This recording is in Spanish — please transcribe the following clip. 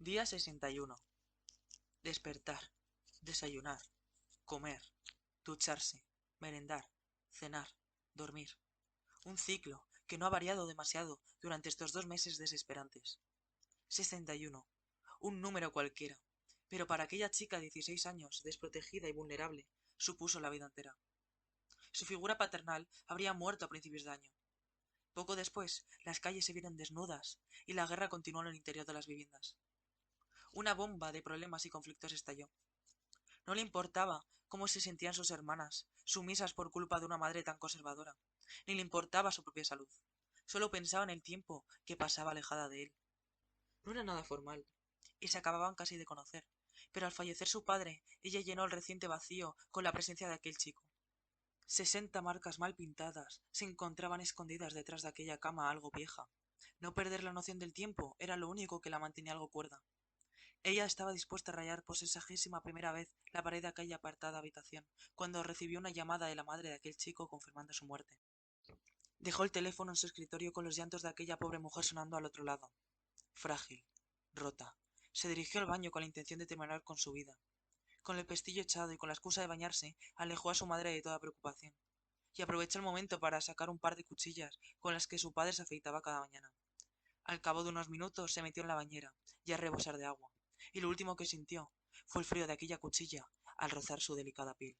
Día 61. Despertar, desayunar, comer, ducharse, merendar, cenar, dormir. Un ciclo que no ha variado demasiado durante estos 2 meses desesperantes. 61. Un número cualquiera, pero para aquella chica de 16 años, desprotegida y vulnerable, supuso la vida entera. Su figura paternal habría muerto a principios de año. Poco después, las calles se vieron desnudas y la guerra continuó en el interior de las viviendas. Una bomba de problemas y conflictos estalló. No le importaba cómo se sentían sus hermanas, sumisas por culpa de una madre tan conservadora, ni le importaba su propia salud. Solo pensaba en el tiempo que pasaba alejada de él. No era nada formal, y se acababan casi de conocer, pero al fallecer su padre, ella llenó el reciente vacío con la presencia de aquel chico. 60 marcas mal pintadas se encontraban escondidas detrás de aquella cama algo vieja. No perder la noción del tiempo era lo único que la mantenía algo cuerda. Ella estaba dispuesta a rayar por sesagésima primera vez la pared de aquella apartada habitación, cuando recibió una llamada de la madre de aquel chico confirmando su muerte. Dejó el teléfono en su escritorio con los llantos de aquella pobre mujer sonando al otro lado. Frágil, rota, se dirigió al baño con la intención de terminar con su vida. Con el pestillo echado y con la excusa de bañarse, alejó a su madre de toda preocupación, y aprovechó el momento para sacar un par de cuchillas con las que su padre se afeitaba cada mañana. Al cabo de unos minutos se metió en la bañera, ya a rebosar de agua, y lo último que sintió fue el frío de aquella cuchilla al rozar su delicada piel.